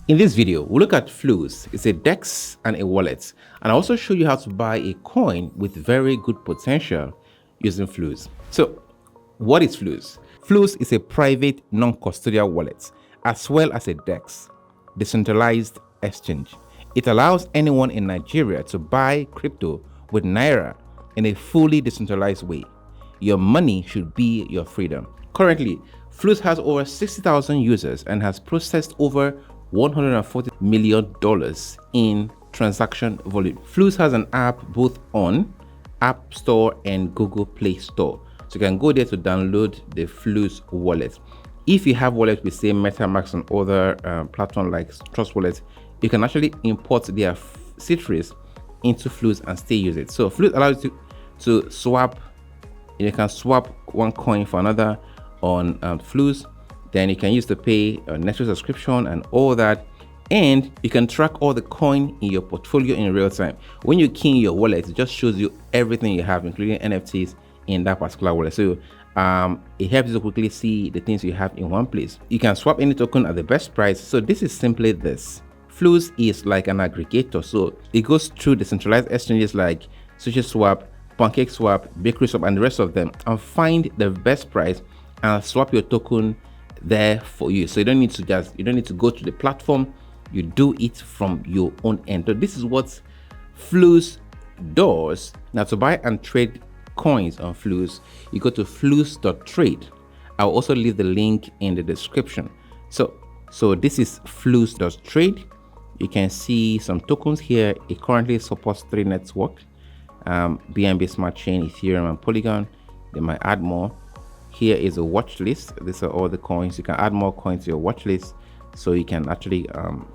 In this video, we'll look at Flooz. It's a DEX and a wallet, and I'll also show you how to buy a coin with very good potential using Flooz. So, what is Flooz? Flooz is a private non-custodial wallet as well as a DEX, decentralized exchange. It allows anyone in Nigeria to buy crypto with Naira in a fully decentralized way. Your money should be your freedom. Currently, Flooz has over 60,000 users and has processed over $140 million in transaction volume. Flooz has an app both on App Store and Google Play Store. So you can go there to download the Flooz wallet. If you have wallets with say MetaMask and other platforms like Trust Wallet, you can actually import their seed phrase into Flooz and still use it. So Flooz allows you to swap. You can swap one coin for another on Flooz. Then you can use to pay a Netflix subscription and all that, and you can track all the coin in your portfolio in real time. When you key in your wallet, it just shows you everything you have, including NFTs in that particular wallet. So it helps you to quickly see the things you have in one place. You can swap any token at the best price. So this is simply this. Flooz is like an aggregator, so it goes through decentralized exchanges like SushiSwap, PancakeSwap, BakerySwap, and the rest of them, and find the best price and swap your token there for you. So you don't need to go to the platform. You do it from your own end. So this is what Flooz does. Now, to buy and trade coins on Flooz, you go to flooz.trade. I'll also leave the link in the description. So this is flooz.trade. You can see some tokens here. It currently supports 3 networks: BNB Smart Chain, Ethereum, and Polygon. They might add more. Here is a watch list. These are all the coins. You can add more coins to your watch list, so you can actually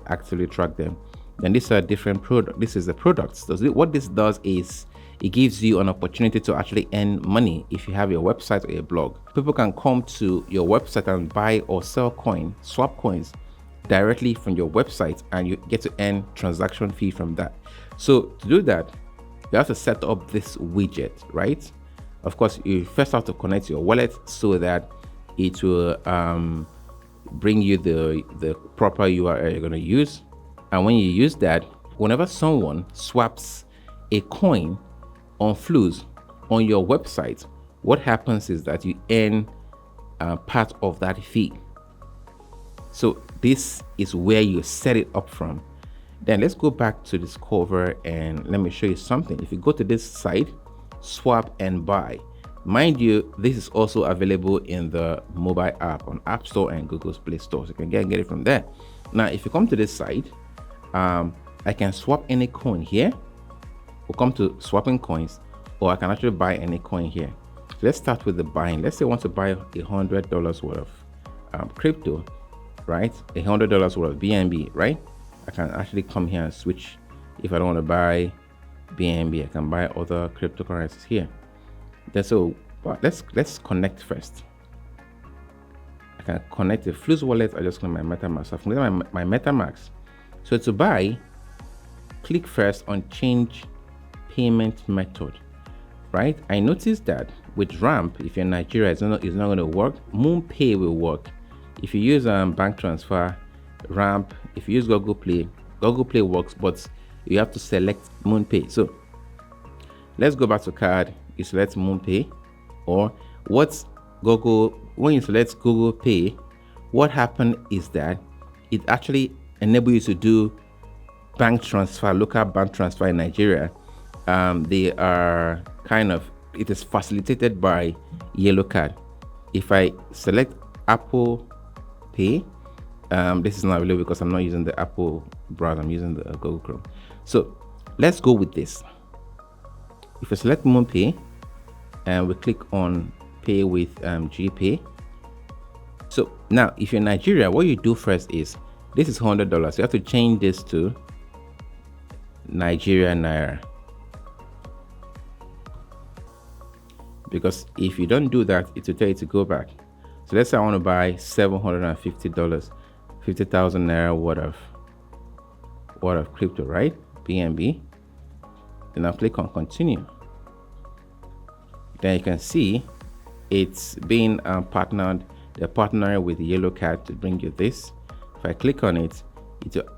actively track them. Then these are different products. This is the products. So what this does is it gives you an opportunity to actually earn money if you have your website or a blog. People can come to your website and buy or sell coins, swap coins directly from your website, and you get to earn transaction fee from that. So to do that, you have to set up this widget, right? Of course, you first have to connect your wallet so that it will bring you the proper URL you're going to use. And when you use that, whenever someone swaps a coin on Flooz on your website, what happens is that you earn part of that fee. So this is where you set it up from. Then let's go back to Discover and let me show you something. If you go to this site, swap and buy, mind you, this is also available in the mobile app on App Store and Google's Play Store, so you can get it from there. Now if you come to this site, I can swap any coin here. We'll come to swapping coins, or I can actually buy any coin here. So let's start with the buying. Let's say I want to buy $100 worth of crypto, right? $100 worth of BNB, right? I can actually come here and switch. If I don't want to buy BNB, I can buy other cryptocurrencies here. Then so let's connect first. I can connect the Flooz wallet. I just connect my MetaMask. I've connected my MetaMask. So to buy, click first on change payment method, right? I noticed that with Ramp, if you're in Nigeria, it's not going to work. MoonPay will work. If you use bank transfer, Ramp, if you use Google Play works, but you have to select MoonPay. So let's go back to card. You select MoonPay, or when you select Google Pay, what happened is that it actually enables you to do bank transfer, local bank transfer in Nigeria. They are it is facilitated by Yellow Card. If I select Apple Pay, this is not available because I'm not using the Apple browser, I'm using the Google Chrome. So let's go with this. If I select MoonPay and we click on pay with GPay. So now if you're in Nigeria, what you do first is, this is $100. You have to change this to Nigeria Naira, because if you don't do that, it will tell you to go back. So let's say I want to buy $750, 50,000 Naira worth of crypto, right? BNB. Then I'll click on continue. Then you can see it's being partnered. They're partnering with Yellow Card to bring you this. If I click on it,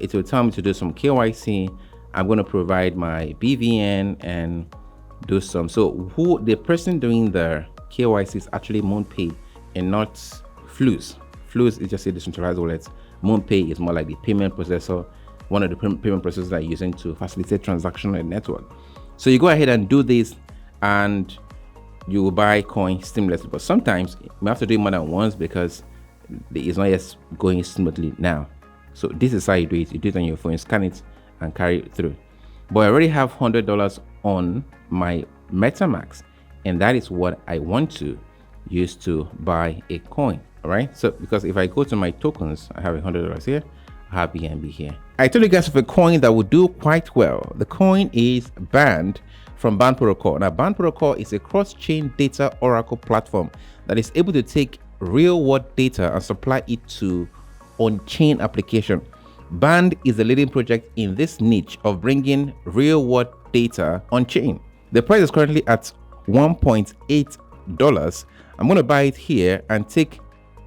it will tell me to do some KYC. I'm going to provide my BVN and do some. So the person doing the KYC is actually MoonPay and not Flooz. Flooz is just a decentralized wallet. MoonPay is more like the payment processor, one of the payment processors that are using to facilitate transaction on the network. So you go ahead and do this and you will buy coins seamlessly. But sometimes you have to do it more than once because it's not just going smoothly now. So this is how you do it. You do it on your phone, scan it and carry it through. But I already have $100 on my MetaMask, and that is what I want to use to buy a coin. All right, so because if I go to my tokens, I have $100 here, I have BNB here. I told you guys of a coin that will do quite well. The coin is banned from Banter Protocol. Now, Banter Protocol is a cross-chain data oracle platform that is able to take real-world data and supply it to on-chain application. Band is the leading project in this niche of bringing real-world data on-chain. The price is currently at $1.8. I'm going to buy it here and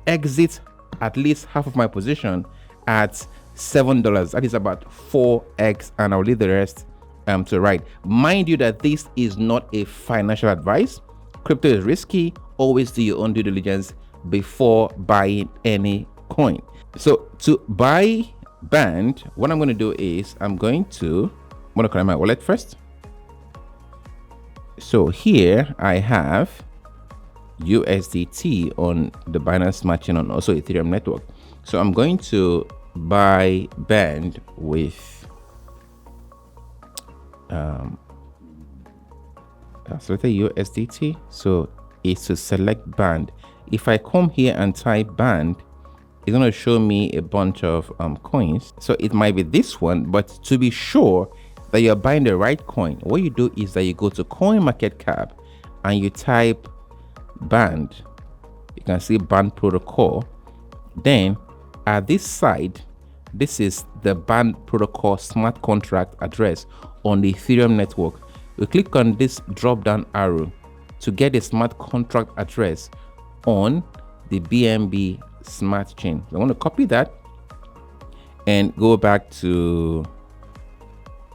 exit at least half of my position at $7. That is about 4x, and I'll leave the rest to right. Mind you that this is not a financial advice. Crypto is risky. Always do your own due diligence before buying any coin. So to buy Band, what I'm going to do is I'm going to connect my wallet first. So here I have USDT on the Binance Smart Chain and also Ethereum network. So I'm going to buy Band with select USDT. So it's to select Band. If I come here and type Band, it's going to show me a bunch of coins. So it might be this one, but to be sure that you're buying the right coin, what you do is that you go to CoinMarketCap and you type Band. You can see Band Protocol. Then at this side, this is the Band Protocol smart contract address on the Ethereum network. We click on this drop down arrow to get a smart contract address on the BNB smart chain. So I want to copy that and go back to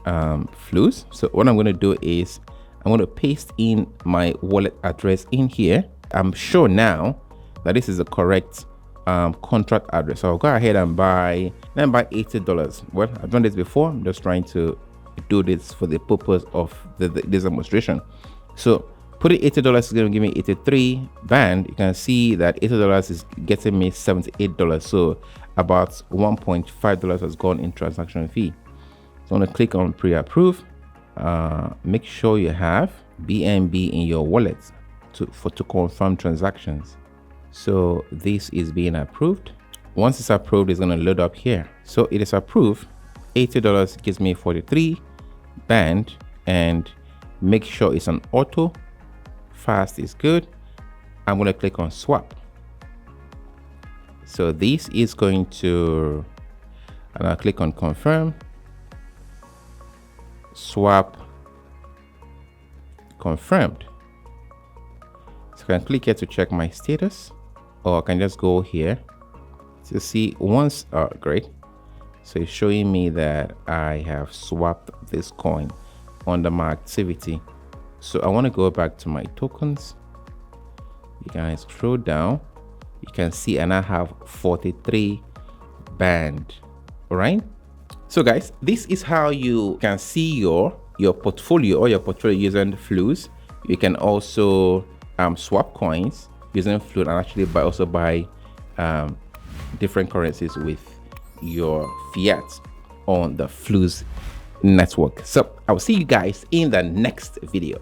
Flooz. So what I'm going to do is I'm going to paste in my wallet address in here. I'm sure now that this is the correct contract address. So I'll go ahead and buy $80. Well, I've done this before. I'm just trying to do this for the purpose of this demonstration. So putting $80 is going to give me 83 Band. You can see that $80 is getting me $78. So about $1.5 has gone in transaction fee. So I'm going to click on pre-approve. Make sure you have BNB in your wallet to confirm transactions. So this is being approved. Once it's approved, it's going to load up here. So it is approved. $80 gives me 43 Band, and make sure it's an auto. Fast is good. I'm going to click on swap. So this is going to, and I'll click on confirm. Swap confirmed. So I can click here to check my status, or I can just go here to see once. Great. So it's showing me that I have swapped this coin under my activity. So I want to go back to my tokens. You can scroll down. You can see, and I have 43 Band. All right. So guys, this is how you can see your portfolio or your portfolio using Flooz. You can also swap coins using Flooz and actually buy different currencies with your fiat on the Flooz network. So I'll see you guys in the next video.